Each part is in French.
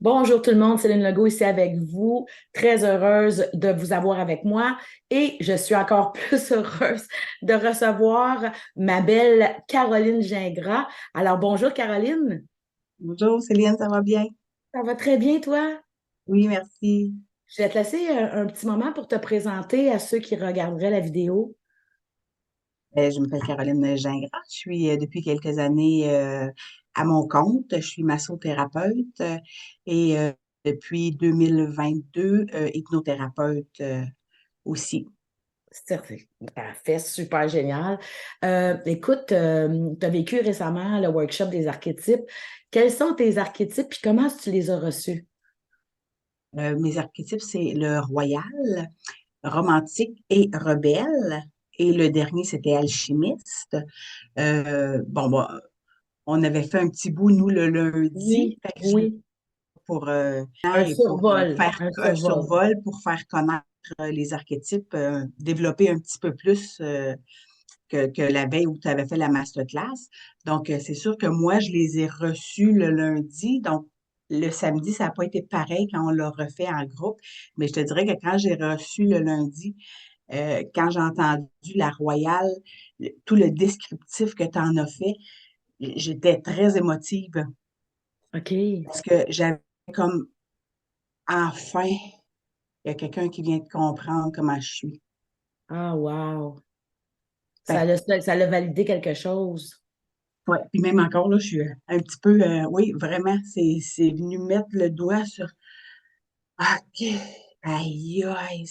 Bonjour tout le monde, Céline Legault ici avec vous. Très heureuse de vous avoir avec moi et je suis encore plus heureuse de recevoir ma belle Caroline Gingras. Alors bonjour Caroline, Bonjour Céline, ça va bien? ça va très bien toi? Oui, merci. Je vais te laisser un petit moment pour te présenter à ceux qui regarderaient la vidéo. Je m'appelle Caroline Gingras. Je suis depuis quelques années à mon compte. Je suis massothérapeute et depuis 2022, hypnothérapeute aussi. C'est parfait, super génial. Écoute, tu as vécu récemment le workshop des archétypes. Quels sont tes archétypes et comment tu les as reçus? Mes archétypes, c'est le royal, romantique et rebelle. Et le dernier, c'était alchimiste. Bon, on avait fait un petit bout, nous, le lundi. Oui, Fait que oui. pour Un et pour survol, faire un un survol. survol, pour faire connaître les archétypes, développer un petit peu plus que la veille où tu avais fait la masterclass. Donc, c'est sûr que moi, je les ai reçus le lundi. Donc, le samedi, ça n'a pas été pareil quand on l'a refait en groupe. Mais je te dirais que quand j'ai reçu le lundi, quand j'ai entendu la royale, tout le descriptif que tu en as fait, j'étais très émotive OK. parce que j'avais comme enfin, il y a quelqu'un qui vient de comprendre comment je suis. Ah, wow. Fait Ça l'a validé quelque chose. ouais. Puis même encore, là, je suis un petit peu, oui, vraiment, c'est venu mettre le doigt sur, OK, aïe, aïe,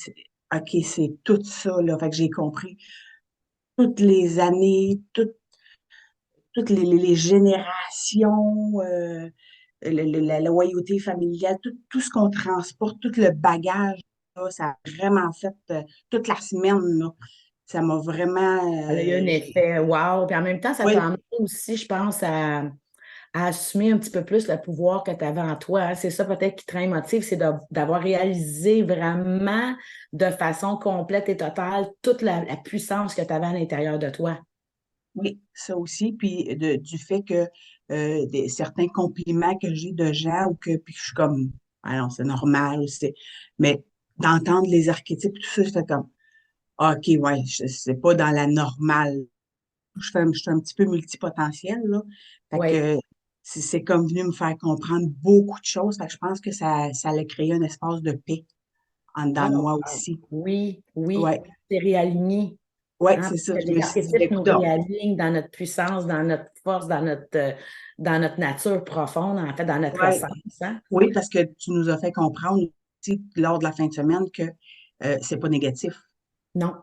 OK, c'est tout ça, là. Fait que j'ai compris toutes les années, toutes les générations, la loyauté familiale, tout ce qu'on transporte, tout le bagage, là, ça a vraiment fait toute la semaine, là. Ça m'a vraiment, Elle a eu un effet wow. Puis en même temps, ça t'a oui, amené aussi, je pense, à assumer un petit peu plus le pouvoir que tu avais en toi, hein. C'est ça peut-être qui te rend émotive, c'est d'avoir réalisé vraiment de façon complète et totale toute la puissance que tu avais à l'intérieur de toi. oui, ça aussi, puis du fait que certains compliments que j'ai de gens ou que puis que je suis comme, ah non, c'est normal, ou mais d'entendre les archétypes, tout ça, j'étais comme, ah, OK, ouais, c'est pas dans la normale. Je suis un petit peu multipotentiel, là. Fait Oui. que c'est comme venu me faire comprendre beaucoup de choses. Fait que je pense que ça a créé un espace de paix en dedans Ah, de moi wow. aussi. Oui, oui, Ouais, c'est réaligné. ouais, Hein, c'est ça. parce que Je les me suis dit, ben, archétypes nous écoute, réalignent dans notre puissance, dans notre force, dans notre nature profonde, en fait, dans notre ouais, essence, hein. oui, parce que tu nous as fait comprendre aussi lors de la fin de semaine que c'est pas négatif. Non,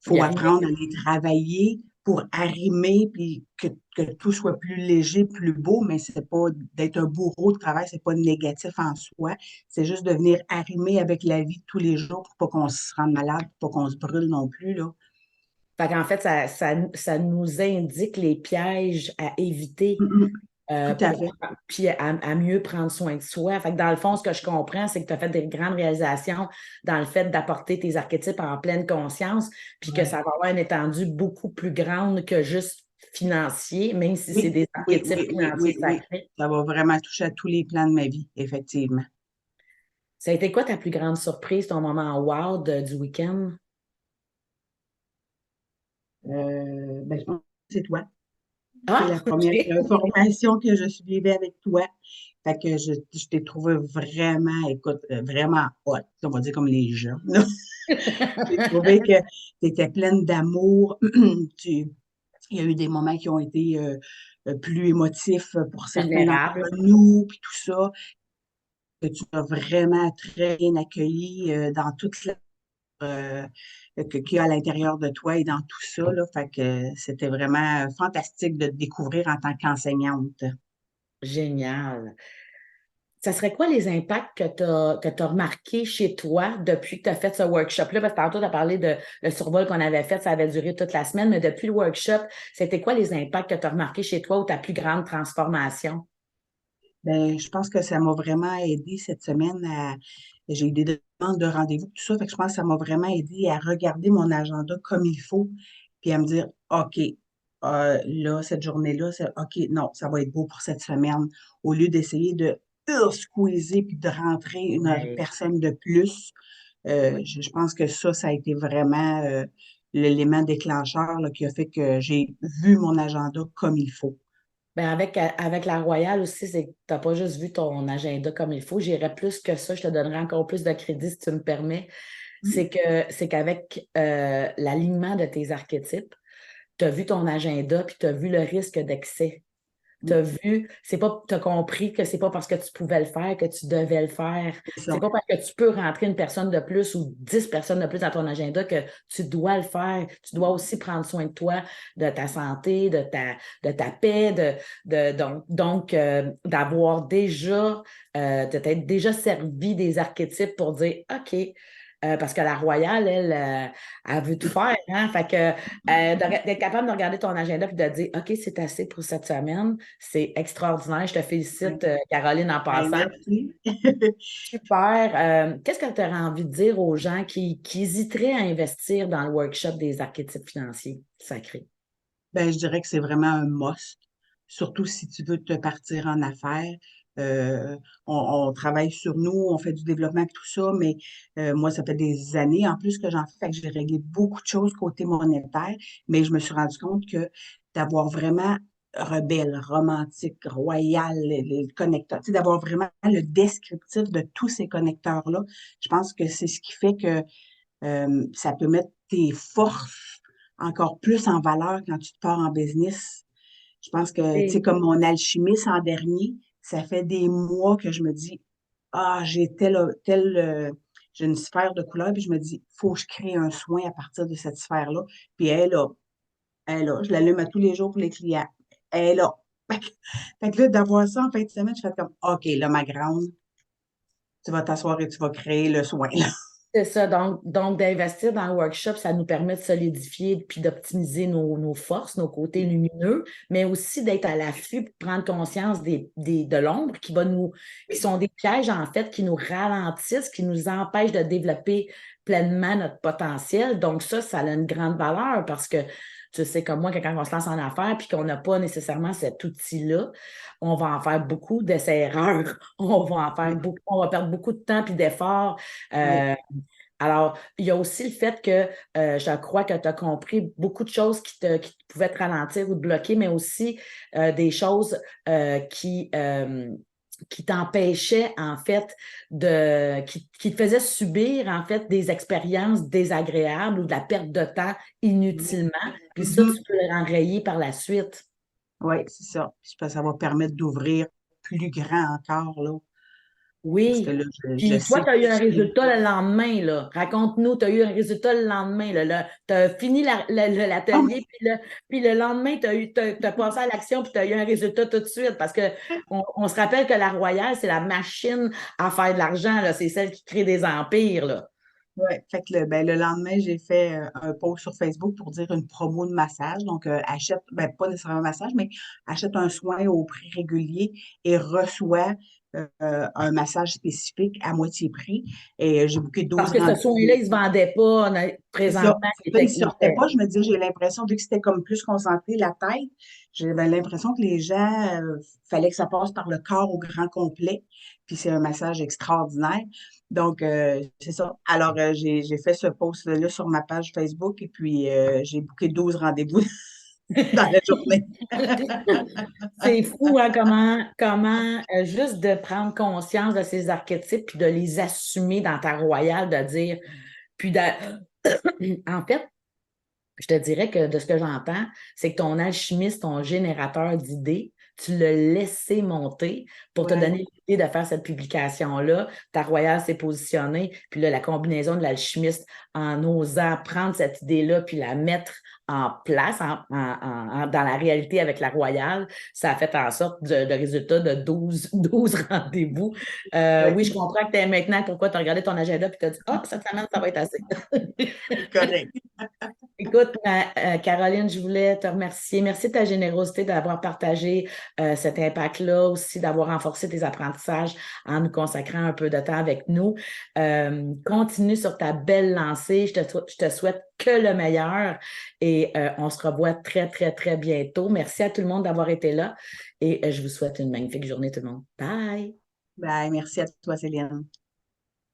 il n'y Faut a rien. apprendre à les travailler pour arrimer, puis que tout soit plus léger, plus beau, mais c'est pas d'être un bourreau de travail, c'est pas négatif en soi. C'est juste de venir arrimer avec la vie de tous les jours pour pas qu'on se rende malade, pour pas qu'on se brûle non plus, là. Fait qu'en fait, ça nous indique les pièges à éviter Mm, mm. Tout à pour fait. puis à mieux prendre soin de soi. Fait que dans le fond, ce que je comprends, c'est que tu as fait des grandes réalisations dans le fait d'apporter tes archétypes en pleine conscience, puis que Ouais. ça va avoir une étendue beaucoup plus grande que juste financier, même si c'est Oui, des oui, archétypes oui, oui, financiers oui, oui. sacrés. Ça va vraiment toucher à tous les plans de ma vie, effectivement. Ça a été quoi ta plus grande surprise, ton moment wow du week-end? Ben, je pense que c'est toi. C'est Ah, la première OK. formation que je suivais avec toi. Fait que je t'ai trouvé vraiment, écoute, vraiment hot. On va dire comme les gens, là. J'ai trouvé que tu étais pleine d'amour. Il y a eu des moments qui ont été plus émotifs pour certains d'entre Vulnérable. nous, puis tout ça, que tu as vraiment très bien accueilli dans toute la qu'il y a à l'intérieur de toi et dans tout ça, là. Fait que c'était vraiment fantastique de te découvrir en tant qu'enseignante. Génial. Ça serait quoi les impacts que tu remarqués chez toi depuis que tu as fait ce workshop-là? Parce que tantôt, tu as parlé de le survol qu'on avait fait, ça avait duré toute la semaine, mais depuis le workshop, c'était quoi les impacts que tu as remarqués chez toi ou ta plus grande transformation? Ben, je pense que ça m'a vraiment aidé cette semaine j'ai eu des demandes de rendez-vous, tout ça. Fait que je pense que ça m'a vraiment aidé à regarder mon agenda comme il faut, puis à me dire, OK, là, cette journée-là, OK, non, ça va être beau pour cette semaine, au lieu d'essayer de squeezer puis de rentrer une Ouais. personne de plus. Je pense que ça a été vraiment l'élément déclencheur là, qui a fait que j'ai vu mon agenda comme il faut. Ben avec la Royale aussi, c'est que tu n'as pas juste vu ton agenda comme il faut. J'irais plus que ça. Je te donnerai encore plus de crédit si tu me permets. Mm. C'est qu'avec l'alignement de tes archétypes, tu as vu ton agenda puis tu as vu le risque d'excès. Tu Mm. as vu, c'est pas, tu as compris que c'est pas parce que tu pouvais le faire que tu devais le faire. C'est C'est ça. pas parce que tu peux rentrer une personne de plus ou 10 personnes de plus dans ton agenda que tu dois le faire. Tu dois aussi prendre soin de toi, de ta santé, de ta paix, d'avoir déjà, de t'être déjà servi des archétypes pour dire, OK, parce que la Royale, elle veut tout faire, hein? Fait que d'être capable de regarder ton agenda et de dire, OK, c'est assez pour cette semaine. C'est extraordinaire. Je te Ouais. félicite, Caroline, en Ben, passant. merci. Super. Qu'est-ce que tu aurais envie de dire aux gens qui hésiteraient à investir dans le workshop des archétypes financiers sacrés? Ben, je dirais que c'est vraiment un must, surtout si tu veux te partir en affaires. Euh, on travaille sur nous, on fait du développement et tout ça, mais moi, ça fait des années en plus que j'en fais, fait que j'ai réglé beaucoup de choses côté monétaire, mais je me suis rendu compte que d'avoir vraiment rebelle, romantique, royal, les connecteurs, tu sais, d'avoir vraiment le descriptif de tous ces connecteurs-là, je pense que c'est ce qui fait que ça peut mettre tes forces encore plus en valeur quand tu te pars en business. Je pense que, tu sais, Et comme mon alchimiste en dernier, ça fait des mois que je me dis, ah, j'ai une sphère de couleur, puis je me dis, faut que je crée un soin à partir de cette sphère-là. Puis je l'allume à tous les jours pour les clients. Elle est là. Fait que là, d'avoir ça en fin de semaine, je fais comme, OK, là, ma grande, tu vas t'asseoir et tu vas créer le soin, là. c'est ça. Donc d'investir dans le workshop, ça nous permet de solidifier puis d'optimiser nos forces, nos côtés lumineux, mais aussi d'être à l'affût pour prendre conscience de l'ombre qui sont des pièges, en fait, qui nous ralentissent, qui nous empêchent de développer pleinement notre potentiel. Donc, ça a une grande valeur parce que tu sais, comme moi, que quand on se lance en affaires puis qu'on n'a pas nécessairement cet outil-là, on va en faire beaucoup d'essais-erreurs. On va en faire Oui, beaucoup, on va perdre beaucoup de temps puis d'efforts. oui, Euh, alors, il y a aussi le fait que je crois que tu as compris beaucoup de choses qui pouvaient te ralentir ou te bloquer, mais aussi des choses qui t'empêchaient, en fait, qui te faisaient subir, en fait, des expériences désagréables ou de la perte de temps oui. inutilement. Puis ça, tu Mhm. peux le renrayer par la suite. Oui, c'est ça. Puis je pense que ça va permettre d'ouvrir plus grand encore, là. Parce que Oui. là, je Puis toi, sais tu as eu un plus ce qui. résultat le lendemain, là. Raconte-nous, tu as eu un résultat le lendemain, là. Tu as fini Oh, l'atelier, puis le lendemain, t'as passé à l'action, puis tu as eu un résultat tout de suite. Parce que on se rappelle que la Royale, c'est la machine à faire de l'argent, là. C'est celle qui crée des empires, là. ouais. Fait que le lendemain, j'ai fait un post sur Facebook pour dire une promo de massage. Donc, achète, ben, pas nécessairement un massage, mais achète un soin au prix régulier et reçois un massage spécifique à moitié prix. Et j'ai booké Parce 12 que ce soin-là, rendez-vous. il ne se vendait pas C'est ça. présentement. Ça, il sortait pas. Je me disais, j'ai l'impression, vu que c'était comme plus concentré la tête, j'avais l'impression que les gens, fallait que ça passe par le corps au grand complet. Puis c'est un massage extraordinaire. Donc, c'est ça. Alors, j'ai fait ce post-là sur ma page Facebook et puis j'ai booké 12 rendez-vous dans la journée. C'est fou, hein, comment juste de prendre conscience de ces archétypes puis de les assumer dans ta royale, de dire, puis de, en fait, je te dirais que de ce que j'entends, c'est que ton alchimiste, ton générateur d'idées, tu l'as laissé monter pour te Ouais. donner l'idée de faire cette publication-là. Ta royale s'est positionnée, puis là, la combinaison de l'alchimiste en osant prendre cette idée-là puis la mettre en place dans la réalité avec la royale, ça a fait en sorte de résultat de 12 rendez-vous. Ouais. Oui, je comprends que tu es maintenant pourquoi tu as regardé ton agenda puis tu as dit, ah, cette semaine, ça va être assez. C'est correct. Écoute, Caroline, je voulais te remercier. Merci de ta générosité d'avoir partagé cet impact-là, aussi d'avoir renforcé tes apprentissages en nous consacrant un peu de temps avec nous. Continue sur ta belle lancée. Je te souhaite que le meilleur et on se revoit très, très, très bientôt. Merci à tout le monde d'avoir été là et je vous souhaite une magnifique journée, tout le monde. Bye! Ben, merci à toi, Céline.